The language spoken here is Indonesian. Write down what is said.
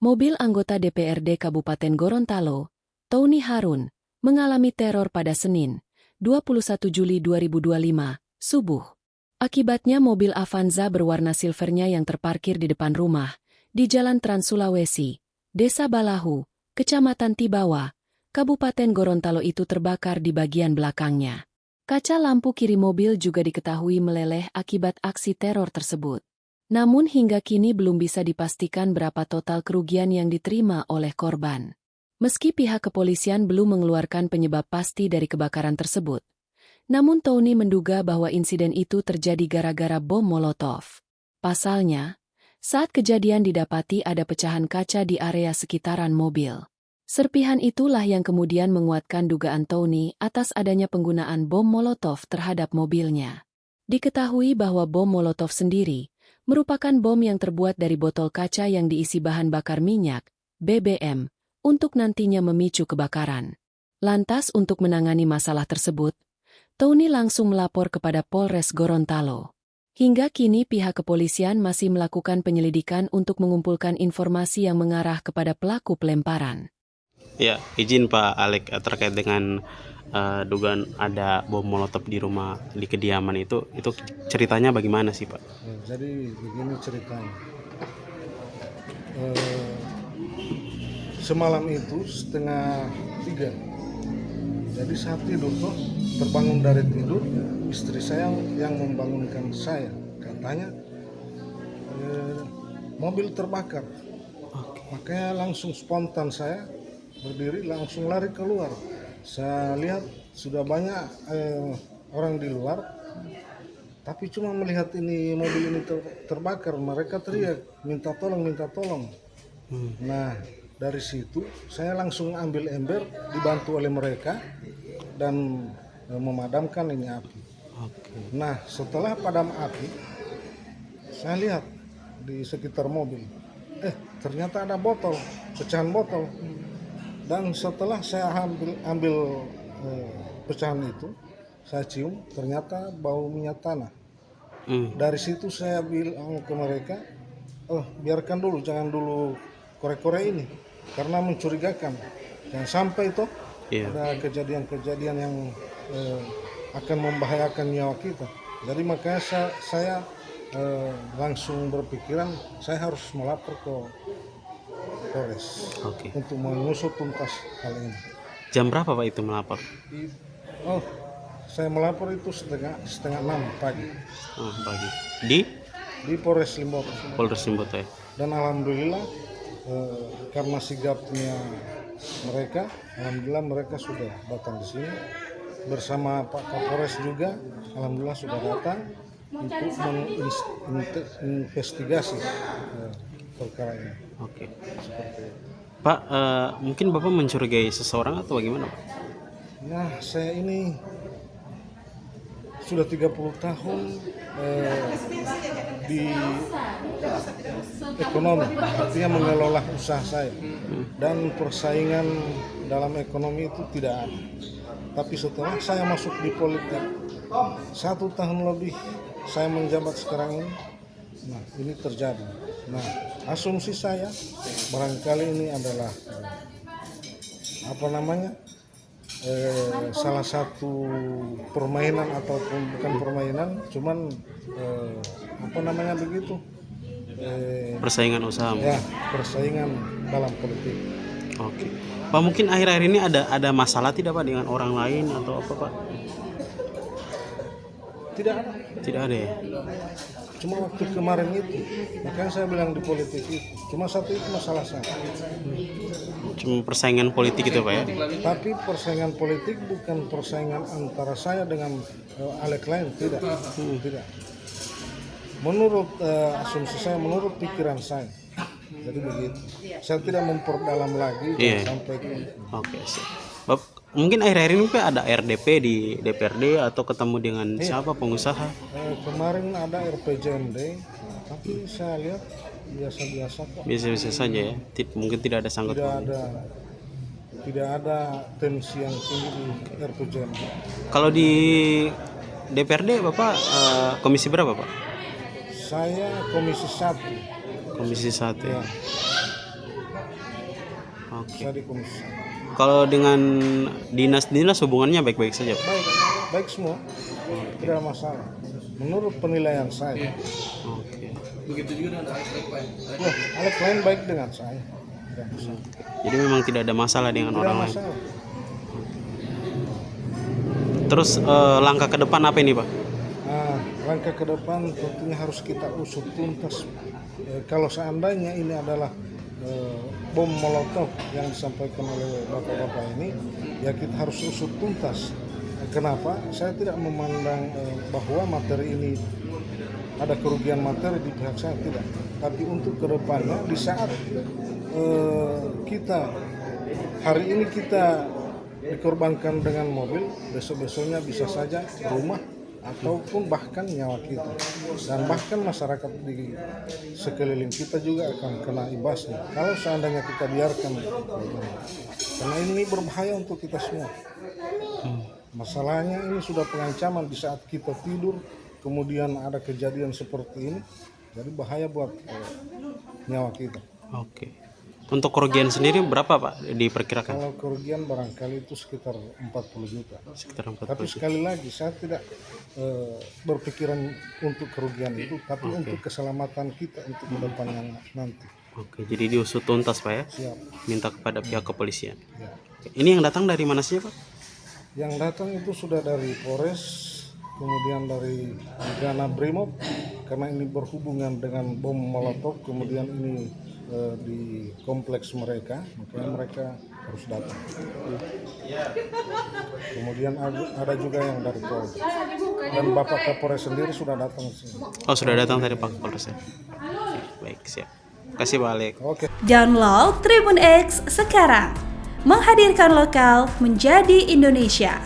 Mobil anggota DPRD Kabupaten Gorontalo, Tony Harun, mengalami teror pada Senin, 21 Juli 2025, subuh. Akibatnya mobil Avanza berwarna silvernya yang terparkir di depan rumah, di Jalan Trans Sulawesi, Desa Balahu, Kecamatan Tibawa, Kabupaten Gorontalo itu terbakar di bagian belakangnya. Kaca lampu kiri mobil juga diketahui meleleh akibat aksi teror tersebut. Namun hingga kini belum bisa dipastikan berapa total kerugian yang diterima oleh korban. Meski pihak kepolisian belum mengeluarkan penyebab pasti dari kebakaran tersebut, namun Tony menduga bahwa insiden itu terjadi gara-gara bom Molotov. Pasalnya, saat kejadian didapati ada pecahan kaca di area sekitaran mobil. Serpihan itulah yang kemudian menguatkan dugaan Tony atas adanya penggunaan bom Molotov terhadap mobilnya. Diketahui bahwa bom Molotov sendiri merupakan bom yang terbuat dari botol kaca yang diisi bahan bakar minyak, BBM, untuk nantinya memicu kebakaran. Lantas untuk menangani masalah tersebut, Tony langsung melapor kepada Polres Gorontalo. Hingga kini pihak kepolisian masih melakukan penyelidikan untuk mengumpulkan informasi yang mengarah kepada pelaku pelemparan. Ya, izin Pak Alek terkait dengan dugaan ada bom molotov di rumah di kediaman itu ceritanya bagaimana sih Pak? Jadi begini ceritanya. Semalam itu 2:30. Jadi saat tidur tuh terbangun dari tidur, istri saya yang membangunkan saya. Katanya mobil terbakar. Makanya langsung spontan saya berdiri langsung lari keluar. Saya lihat sudah banyak orang di luar, tapi cuma melihat ini mobil ini terbakar, mereka teriak minta tolong. Nah dari situ saya langsung ambil ember dibantu oleh mereka dan memadamkan ini api. Nah setelah padam api, saya lihat di sekitar mobil, ternyata ada botol, pecahan botol. Dan setelah saya ambil pecahan itu, saya cium, ternyata bau minyak tanah. Dari situ saya bilang ke mereka, biarkan dulu, jangan dulu korek-korek ini, karena mencurigakan. Jangan sampai itu ada kejadian-kejadian yang akan membahayakan nyawa kita. Jadi makanya saya langsung berpikiran, saya harus melapor ke Polres untuk mengusut tuntas hal ini. Jam berapa Pak itu melapor? Saya melapor itu setengah 6 pagi. Pagi. Di Polres Limboto. Polres Limboto ya. Dan alhamdulillah karena sigapnya mereka, alhamdulillah mereka sudah datang di sini bersama Pak Kapolres juga. Alhamdulillah sudah datang untuk menginvestigasi perkara ini. Oke. Pak, mungkin Bapak mencurigai seseorang atau bagaimana Pak? Nah, saya ini sudah 30 tahun di ekonomi, artinya mengelola usaha saya. Dan persaingan dalam ekonomi itu tidak ada. Tapi setelah saya masuk di politik, 1 tahun lebih saya menjabat sekarang ini, nah ini terjadi. Nah, asumsi saya barangkali ini adalah salah satu permainan ataupun bukan permainan, cuman begitu. Persaingan usaha. Ya, persaingan dalam politik. Oke. Pak, mungkin akhir-akhir ini ada masalah tidak Pak dengan orang lain atau apa Pak? Tidak ada ya? Cuma waktu kemarin itu, makanya saya bilang di politik itu, cuma satu itu masalah saya. Cuma persaingan politik itu Pak ya? Tapi persaingan politik bukan persaingan antara saya dengan Alek lain, tidak. Menurut asumsi saya, menurut pikiran saya, jadi begitu. Saya tidak memperdalam lagi sampai ke. Oke, siap. Mungkin akhir-akhir ini Pak ada RDP di DPRD atau ketemu dengan siapa pengusaha? Kemarin ada RPJMD, tapi saya lihat biasa-biasa kok. Biasa-biasa saja ya. Mungkin tidak ada sangkut. Tidak ada tensi yang tinggi di RPJMD. Kalau di DPRD Bapak komisi berapa Pak? Saya komisi 1. Komisi 1 ya. Oke. Saya dikomunikasi. Kalau dengan dinas hubungannya baik-baik saja, Pak? Baik semua, tidak ada masalah. Menurut penilaian saya. Oke. Wah, Alex lain baik dengan saya. Tidak masalah. Jadi memang tidak ada masalah dengan Tidak orang lain. masalah. Terus langkah ke depan apa ini, Pak? Nah, langkah ke depan tentunya harus kita usut tuntas. Kalau seandainya ini adalah bom molotov yang disampaikan oleh bapak-bapak ini, ya kita harus usut tuntas. Kenapa? Saya tidak memandang bahwa materi ini ada kerugian materi di pihak saya, tidak. Tapi untuk kedepannya, di saat kita hari ini kita dikorbankan dengan mobil, besok-besoknya bisa saja rumah ataupun bahkan nyawa kita, dan bahkan masyarakat di sekeliling kita juga akan kena imbasnya kalau seandainya kita biarkan, karena ini berbahaya untuk kita semua. Masalahnya ini sudah pengancaman di saat kita tidur, kemudian ada kejadian seperti ini, jadi bahaya buat nyawa kita. Oke. Untuk kerugian sendiri berapa, Pak, diperkirakan? Kalau kerugian barangkali itu sekitar 40 juta. Sekitar 40 Tapi juta. sekali lagi saya tidak berpikiran untuk kerugian itu, tapi untuk keselamatan kita untuk kedepannya nanti. Oke, jadi diusut tuntas, Pak ya? Siap. Minta kepada pihak kepolisian. Ya. Ini yang datang dari mana sih, Pak? Yang datang itu sudah dari Polres, kemudian dari Gegana Brimob, karena ini berhubungan dengan bom molotov, kemudian ini di kompleks mereka, makanya mereka harus datang. Kemudian ada juga yang dari Polres, dan Bapak Kapolres sendiri sudah datang ke sini. Oh, sudah datang dari Pak Kapolres ya? Baik, siap. Kasih, Pak Alek. Oke. Download Tribun X sekarang, menghadirkan lokal menjadi Indonesia.